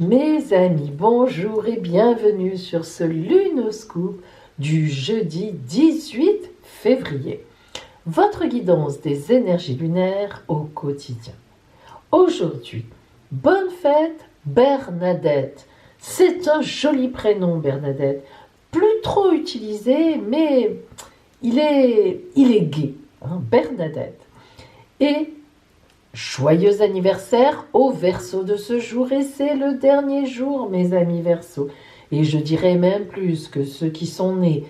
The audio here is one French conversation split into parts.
Mes amis, bonjour et bienvenue sur ce Lunoscoop du jeudi 18 février. Votre guidance des énergies lunaires au quotidien. Aujourd'hui, bonne fête Bernadette. C'est un joli prénom Bernadette, plus trop utilisé mais il est gai, Bernadette. Et joyeux anniversaire au Verseau de ce jour, et c'est le dernier jour, mes amis Verseau. Et je dirais même plus que ceux qui sont nés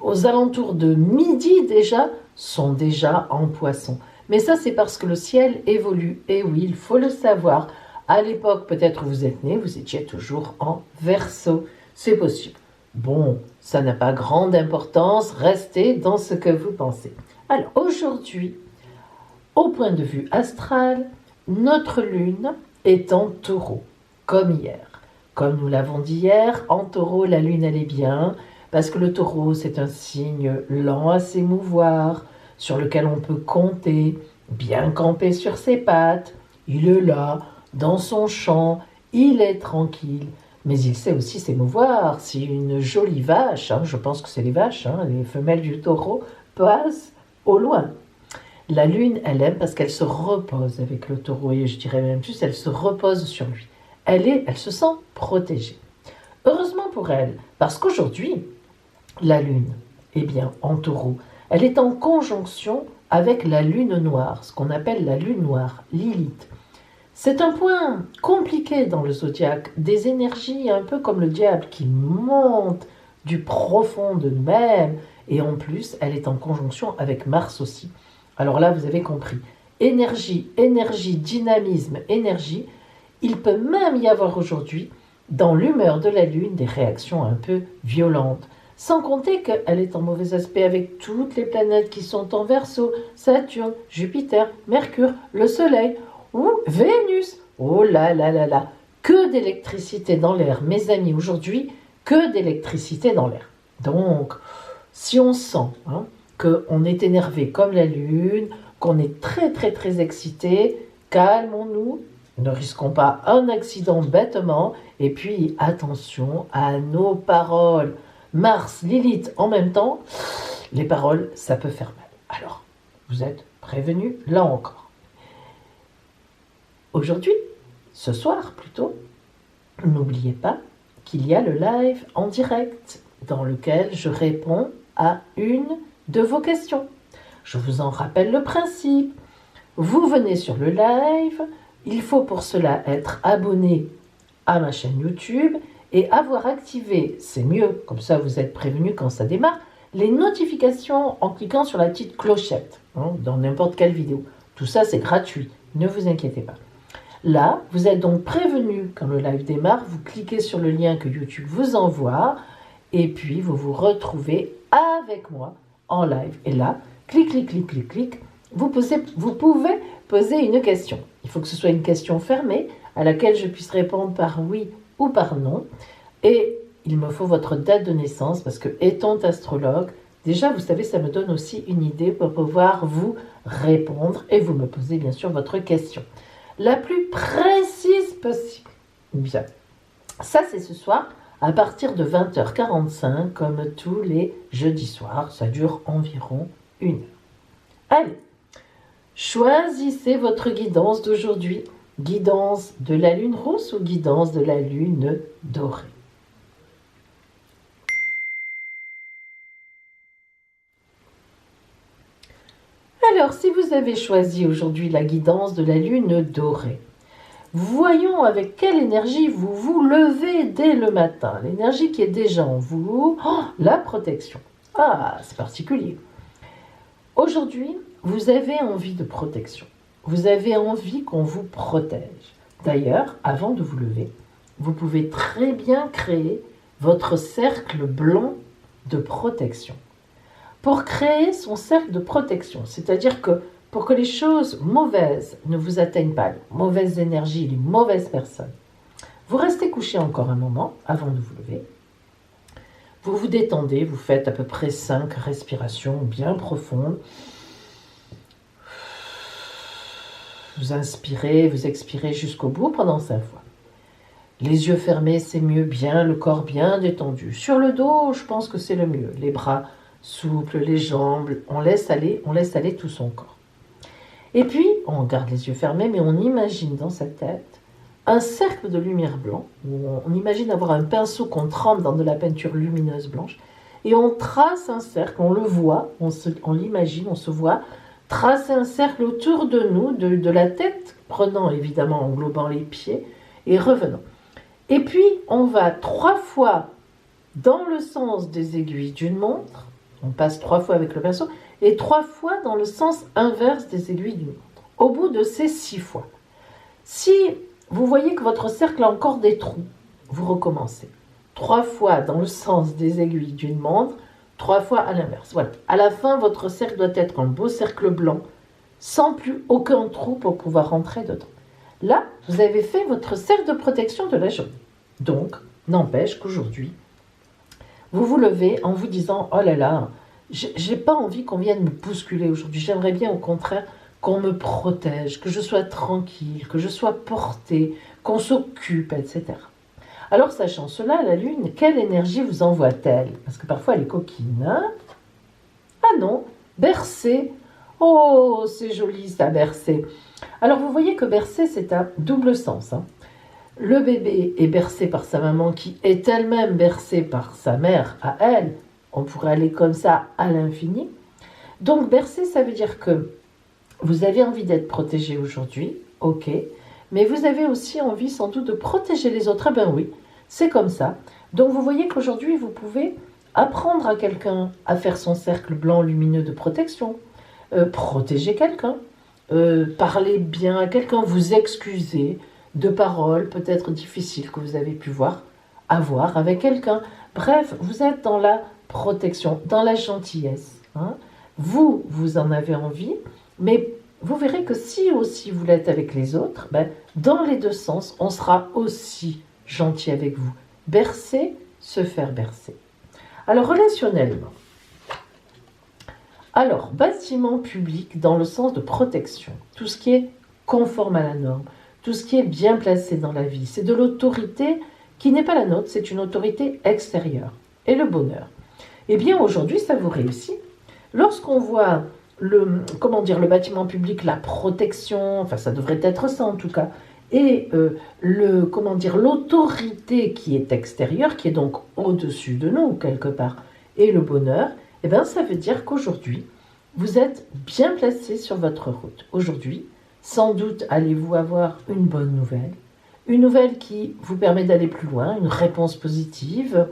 aux alentours de midi déjà, sont déjà en Poisson. Mais ça, c'est parce que le ciel évolue. Et oui, il faut le savoir. À l'époque, peut-être où vous êtes nés, vous étiez toujours en Verseau. C'est possible. Bon, ça n'a pas grande importance. Restez dans ce que vous pensez. Alors, aujourd'hui, au point de vue astral, notre lune est en taureau, comme hier. Comme nous l'avons dit hier, en taureau, la lune, elle est bien, parce que le taureau, c'est un signe lent à s'émouvoir, sur lequel on peut compter, bien camper sur ses pattes. Il est là, dans son champ, il est tranquille, mais il sait aussi s'émouvoir. Si une jolie vache, je pense que c'est les vaches, les femelles du taureau, passent au loin. La lune, elle aime parce qu'elle se repose avec le taureau, et je dirais même plus, elle se repose sur lui. Elle se sent protégée. Heureusement pour elle, parce qu'aujourd'hui, la lune, en taureau, elle est en conjonction avec la lune noire, ce qu'on appelle la lune noire, Lilith. C'est un point compliqué dans le zodiaque, des énergies un peu comme le diable qui montent du profond de nous-mêmes, et en plus, elle est en conjonction avec Mars aussi. Alors là, vous avez compris. Énergie, dynamisme, énergie. Il peut même y avoir aujourd'hui, dans l'humeur de la Lune, des réactions un peu violentes. Sans compter qu'elle est en mauvais aspect avec toutes les planètes qui sont en Verseau, Saturne, Jupiter, Mercure, le Soleil ou Vénus. Oh là là là là, que d'électricité dans l'air, mes amis, aujourd'hui, que d'électricité dans l'air. Donc, si on sent qu'on est énervé comme la lune, qu'on est très très très excité, calmons-nous, ne risquons pas un accident bêtement, et puis attention à nos paroles. Mars, Lilith en même temps, les paroles, ça peut faire mal. Alors, vous êtes prévenus là encore. Aujourd'hui, ce soir plutôt, n'oubliez pas qu'il y a le live en direct dans lequel je réponds à une de vos questions. Je vous en rappelle le principe. Vous venez sur le live, il faut pour cela être abonné à ma chaîne YouTube et avoir activé, c'est mieux, comme ça vous êtes prévenu quand ça démarre, les notifications en cliquant sur la petite clochette dans n'importe quelle vidéo. Tout ça c'est gratuit, ne vous inquiétez pas. Là, vous êtes donc prévenu quand le live démarre, vous cliquez sur le lien que YouTube vous envoie et puis vous vous retrouvez avec moi en live. Et là, clic, vous pouvez poser une question. Il faut que ce soit une question fermée à laquelle je puisse répondre par oui ou par non. Et il me faut votre date de naissance parce que, étant astrologue, déjà, vous savez, ça me donne aussi une idée pour pouvoir vous répondre et vous me posez bien sûr votre question la plus précise possible. Bien, ça c'est ce soir à partir de 20h45, comme tous les jeudis soirs. Ça dure environ 1 heure. Allez, choisissez votre guidance d'aujourd'hui. Guidance de la lune rousse ou guidance de la lune dorée? Alors, si vous avez choisi aujourd'hui la guidance de la lune dorée, voyons avec quelle énergie vous vous levez dès le matin. L'énergie qui est déjà en vous. Oh, la protection. Ah, c'est particulier. Aujourd'hui, vous avez envie de protection. Vous avez envie qu'on vous protège. D'ailleurs, avant de vous lever, vous pouvez très bien créer votre cercle blanc de protection. Pour créer son cercle de protection, c'est-à-dire que pour que les choses mauvaises ne vous atteignent pas, les mauvaises énergies, les mauvaises personnes, vous restez couché encore un moment avant de vous lever. Vous vous détendez, vous faites à peu près 5 respirations bien profondes. Vous inspirez, vous expirez jusqu'au bout pendant 5 fois. Les yeux fermés, c'est mieux, bien, le corps bien détendu. Sur le dos, je pense que c'est le mieux. Les bras souples, les jambes, on laisse aller tout son corps. Et puis, on garde les yeux fermés, mais on imagine dans sa tête un cercle de lumière blanc, où on imagine avoir un pinceau qu'on trempe dans de la peinture lumineuse blanche, et on trace un cercle, on le voit, on l'imagine, on se voit, tracer un cercle autour de nous, de la tête, prenant évidemment, englobant les pieds, et revenant. Et puis, on va 3 fois dans le sens des aiguilles d'une montre, on passe 3 fois avec le pinceau, et 3 fois dans le sens inverse des aiguilles d'une montre. Au bout de ces 6 fois, si vous voyez que votre cercle a encore des trous, vous recommencez. 3 fois dans le sens des aiguilles d'une montre, 3 fois à l'inverse. Voilà. À la fin, votre cercle doit être un beau cercle blanc, sans plus aucun trou pour pouvoir rentrer dedans. Là, vous avez fait votre cercle de protection de la journée. Donc, n'empêche qu'aujourd'hui, vous vous levez en vous disant « Oh là là, j'ai pas envie qu'on vienne me bousculer aujourd'hui. J'aimerais bien au contraire qu'on me protège, que je sois tranquille, que je sois portée, qu'on s'occupe, etc. » Alors, sachant cela, la Lune, quelle énergie vous envoie-t-elle? Parce que parfois, elle est coquine. Hein? Ah non, bercée. Oh, c'est joli ça, bercé. Alors vous voyez que bercé, c'est un double sens. Hein. Le bébé est bercé par sa maman qui est elle-même bercée par sa mère à elle. On pourrait aller comme ça à l'infini. Donc bercé, ça veut dire que vous avez envie d'être protégé aujourd'hui, ok, mais vous avez aussi envie sans doute de protéger les autres. Ah ben oui, c'est comme ça. Donc vous voyez qu'aujourd'hui, vous pouvez apprendre à quelqu'un à faire son cercle blanc lumineux de protection. Protéger quelqu'un, parler bien à quelqu'un, vous excuser de paroles peut-être difficiles que vous avez pu avoir avec quelqu'un. Bref, vous êtes dans la protection, dans la gentillesse. Hein. Vous en avez envie, mais vous verrez que si aussi vous l'êtes avec les autres, ben, dans les deux sens, on sera aussi gentil avec vous. Bercer, se faire bercer. Alors, relationnellement, alors, bâtiment public dans le sens de protection, tout ce qui est conforme à la norme, tout ce qui est bien placé dans la vie, c'est de l'autorité qui n'est pas la nôtre, c'est une autorité extérieure. Et le bonheur. Eh bien, aujourd'hui, ça vous réussit. Lorsqu'on voit le bâtiment public, la protection, enfin, ça devrait être ça en tout cas, et l'autorité qui est extérieure, qui est donc au-dessus de nous, quelque part, et le bonheur, eh bien, ça veut dire qu'aujourd'hui, vous êtes bien placé sur votre route. Aujourd'hui, sans doute allez-vous avoir une bonne une nouvelle qui vous permet d'aller plus loin, une réponse positive,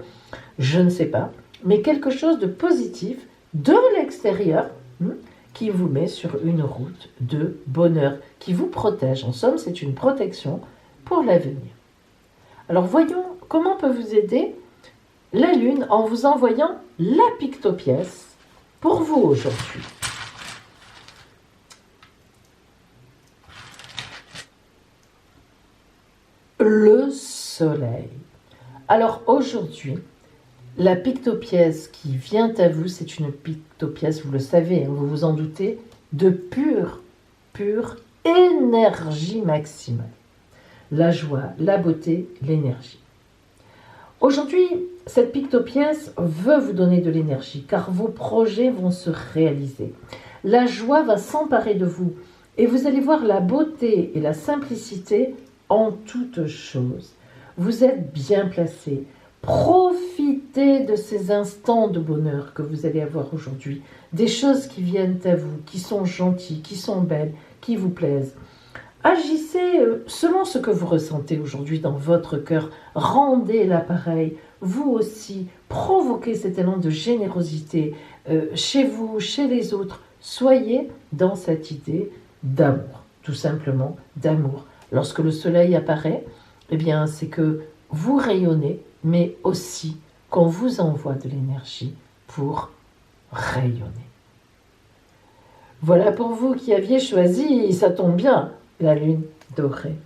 je ne sais pas, mais quelque chose de positif de l'extérieur qui vous met sur une route de bonheur, qui vous protège. En somme, c'est une protection pour l'avenir. Alors voyons comment peut vous aider la Lune en vous envoyant la pictopièce pour vous aujourd'hui. Le Soleil. Alors aujourd'hui, la pictopièce qui vient à vous, c'est une pictopièce, vous le savez, vous vous en doutez, de pure énergie maximale. La joie, la beauté, l'énergie. Aujourd'hui, cette pictopièce veut vous donner de l'énergie car vos projets vont se réaliser. La joie va s'emparer de vous et vous allez voir la beauté et la simplicité en toutes choses. Vous êtes bien placé. Profitez de ces instants de bonheur que vous allez avoir aujourd'hui. Des choses qui viennent à vous, qui sont gentilles, qui sont belles, qui vous plaisent. Agissez selon ce que vous ressentez aujourd'hui dans votre cœur. Rendez l'appareil. Vous aussi, provoquez cet élan de générosité chez vous, chez les autres. Soyez dans cette idée d'amour, tout simplement d'amour. Lorsque le soleil apparaît, eh bien, c'est que vous rayonnez, mais aussi qu'on vous envoie de l'énergie pour rayonner. Voilà pour vous qui aviez choisi, ça tombe bien, la lune dorée.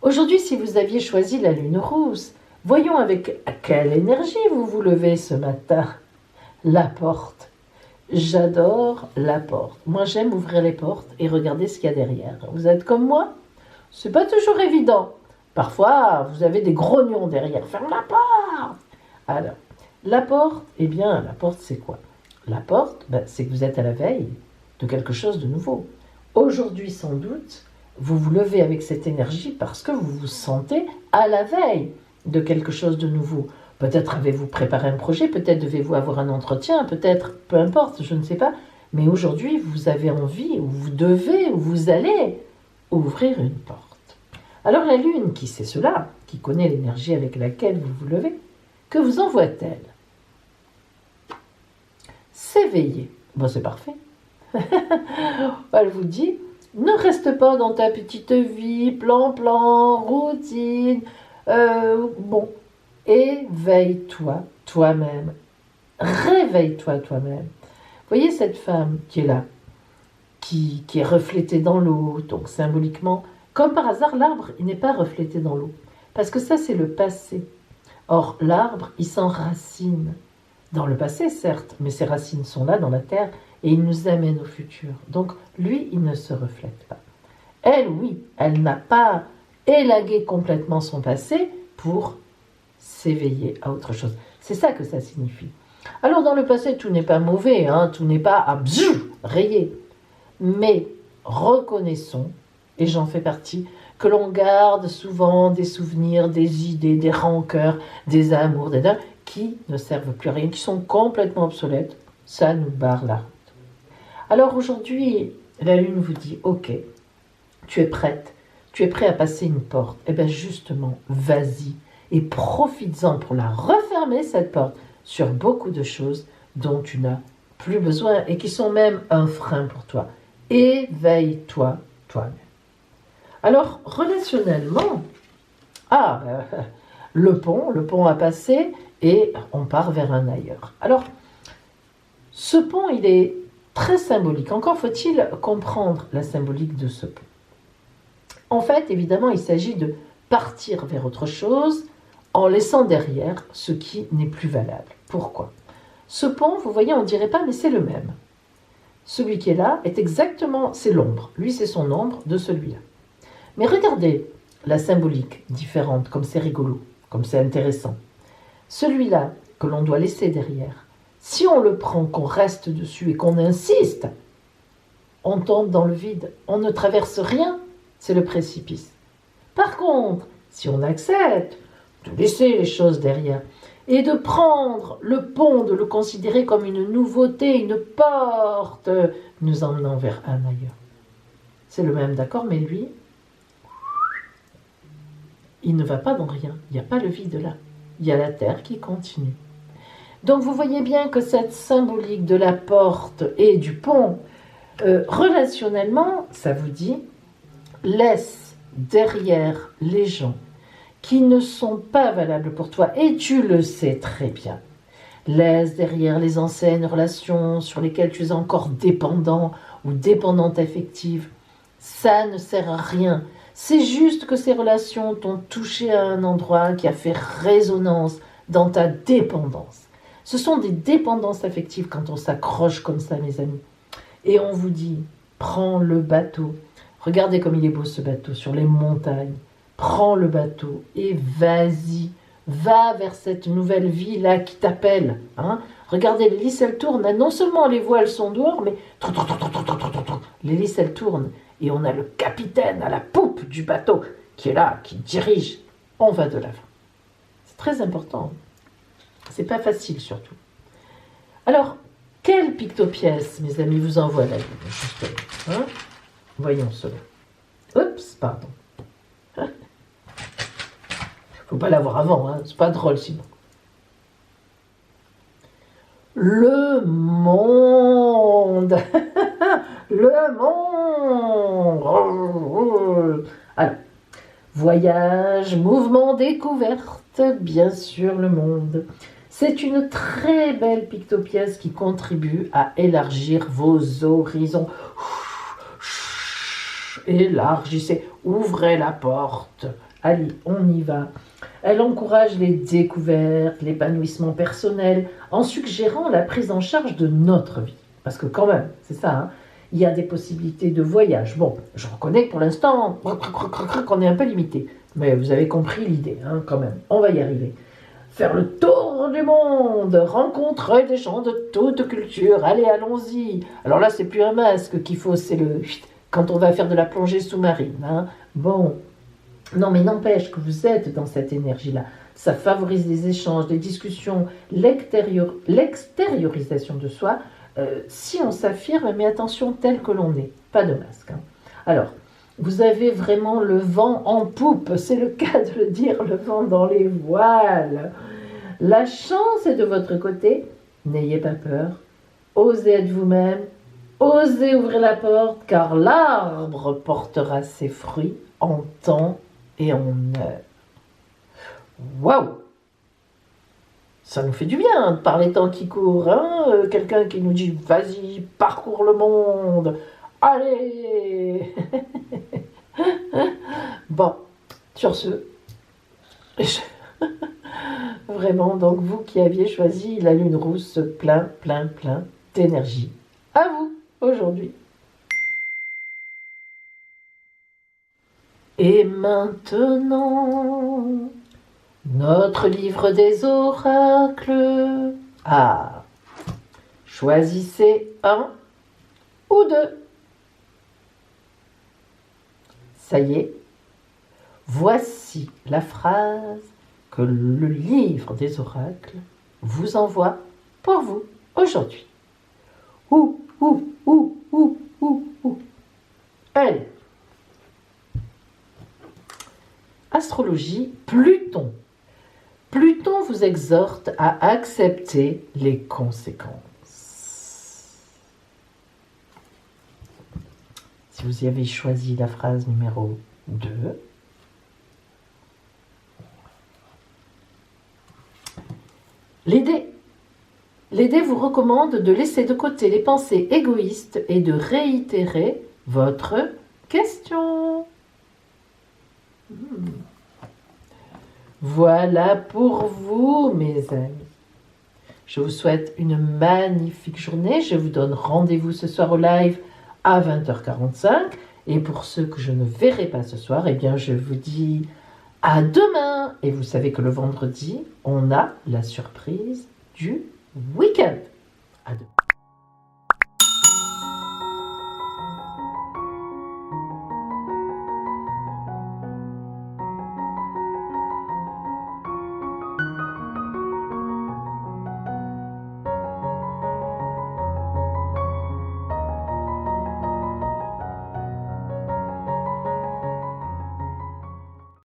Aujourd'hui, si vous aviez choisi la lune rousse, voyons avec quelle énergie vous vous levez ce matin. La porte. J'adore la porte. Moi, j'aime ouvrir les portes et regarder ce qu'il y a derrière. Vous êtes comme moi? C'est pas toujours évident. Parfois, vous avez des grognons derrière. Ferme la porte! Alors, la porte, eh bien, la porte, c'est quoi? La porte, c'est que vous êtes à la veille de quelque chose de nouveau. Aujourd'hui, sans doute, vous vous levez avec cette énergie parce que vous vous sentez à la veille de quelque chose de nouveau. Peut-être avez-vous préparé un projet, peut-être devez-vous avoir un entretien, peut-être, peu importe, je ne sais pas. Mais aujourd'hui, vous avez envie, ou vous devez, ou vous allez ouvrir une porte. Alors la Lune, qui sait cela, qui connaît l'énergie avec laquelle vous vous levez, que vous envoie-t-elle? S'éveiller. Bon, c'est parfait. Elle vous dit, ne reste pas dans ta petite vie, plan, routine. Éveille-toi toi-même. Réveille-toi toi-même. Voyez cette femme qui est là, qui est reflétée dans l'eau, donc symboliquement, comme par hasard, l'arbre, il n'est pas reflété dans l'eau. Parce que ça, c'est le passé. Or, l'arbre, il s'enracine. Dans le passé, certes, mais ses racines sont là, dans la terre, et il nous amène au futur. Donc, lui, il ne se reflète pas. Elle, oui, elle n'a pas élagué complètement son passé pour s'éveiller à autre chose. C'est ça que ça signifie. Alors, dans le passé, tout n'est pas mauvais, tout n'est pas à rayer. Mais reconnaissons, et j'en fais partie, que l'on garde souvent des souvenirs, des idées, des rancœurs, des amours, des deuils, qui ne servent plus à rien, qui sont complètement obsolètes. Ça nous barre la route. Alors aujourd'hui, la Lune vous dit, ok, tu es prête, tu es prêt à passer une porte. Eh bien justement, vas-y et profites-en pour la refermer, cette porte, sur beaucoup de choses dont tu n'as plus besoin et qui sont même un frein pour toi. Éveille-toi toi-même. Alors, relationnellement, le pont a passé et on part vers un ailleurs. Alors, ce pont, il est très symbolique. Encore faut-il comprendre la symbolique de ce pont. En fait, évidemment, il s'agit de partir vers autre chose en laissant derrière ce qui n'est plus valable. Pourquoi? Ce pont, vous voyez, on ne dirait pas, mais c'est le même. Celui qui est là est exactement, c'est l'ombre. Lui, c'est son ombre de celui-là. Mais regardez la symbolique différente, comme c'est rigolo, comme c'est intéressant. Celui-là que l'on doit laisser derrière, si on le prend, qu'on reste dessus et qu'on insiste, on tombe dans le vide. On ne traverse rien, c'est le précipice. Par contre, si on accepte de laisser les choses derrière et de prendre le pont, de le considérer comme une nouveauté, une porte, nous emmenant vers un ailleurs. C'est le même, d'accord, mais lui, il ne va pas dans rien. Il n'y a pas le vide là. Il y a la terre qui continue. Donc vous voyez bien que cette symbolique de la porte et du pont, relationnellement, ça vous dit, laisse derrière les gens qui ne sont pas valables pour toi, et tu le sais très bien. Laisse derrière les anciennes relations sur lesquelles tu es encore dépendant ou dépendante affective. Ça ne sert à rien. C'est juste que ces relations t'ont touché à un endroit qui a fait résonance dans ta dépendance. Ce sont des dépendances affectives quand on s'accroche comme ça, mes amis. Et on vous dit, prends le bateau. Regardez comme il est beau ce bateau sur les montagnes. Prends le bateau et vas-y. Va vers cette nouvelle vie-là qui t'appelle. Regardez, les hélices, elles tournent. Non seulement les voiles sont dehors, mais les hélices, elles tournent. Et on a le capitaine à la poupe du bateau qui est là, qui dirige. On va de l'avant. C'est très important. C'est pas facile surtout. Alors, quelle pictopièce, mes amis, vous envoie la Lune, justement, Voyons cela. Oups, pardon. Faut pas l'avoir avant, c'est pas drôle sinon. Le monde. Le monde. Alors, voyage, mouvement, découverte, bien sûr le monde. C'est une très belle pictopièce qui contribue à élargir vos horizons. Élargissez, ouvrez la porte. Allez, on y va. Elle encourage les découvertes, l'épanouissement personnel, en suggérant la prise en charge de notre vie. Parce que quand même, c'est ça, hein, il y a des possibilités de voyage. Bon, je reconnais que pour l'instant, on est un peu limité. Mais vous avez compris l'idée, hein, quand même. On va y arriver. Faire le tour du monde, rencontrer des gens de toute culture. Allez, allons-y. Alors là, c'est plus un masque qu'il faut, c'est le... Quand on va faire de la plongée sous-marine. Hein. Bon, non, mais n'empêche que vous êtes dans cette énergie-là. Ça favorise les échanges, les discussions, l'extériorisation de soi. Si on s'affirme, mais attention, tel que l'on est. Pas de masque. Hein. Alors, vous avez vraiment le vent en poupe. C'est le cas de le dire, le vent dans les voiles. La chance est de votre côté. N'ayez pas peur. Osez être vous-même. Osez ouvrir la porte, car l'arbre portera ses fruits en temps et en heure. Waouh! Ça nous fait du bien par les temps qui courent. Hein, quelqu'un qui nous dit « Vas-y, parcours le monde. Allez !» Bon, sur ce, vraiment, donc vous qui aviez choisi la lune rousse, plein d'énergie. À vous, aujourd'hui. Et maintenant, notre livre des oracles. Ah, choisissez un ou deux. Ça y est, voici la phrase que le livre des oracles vous envoie pour vous aujourd'hui. Allez. Astrologie, Pluton. Pluton vous exhorte à accepter les conséquences. Si vous y avez choisi la phrase numéro 2, les dés vous recommandent de laisser de côté les pensées égoïstes et de réitérer votre question. Voilà pour vous, mes amis. Je vous souhaite une magnifique journée. Je vous donne rendez-vous ce soir au live à 20h45. Et pour ceux que je ne verrai pas ce soir, eh bien, je vous dis à demain. Et vous savez que le vendredi, on a la surprise du week-end. À demain.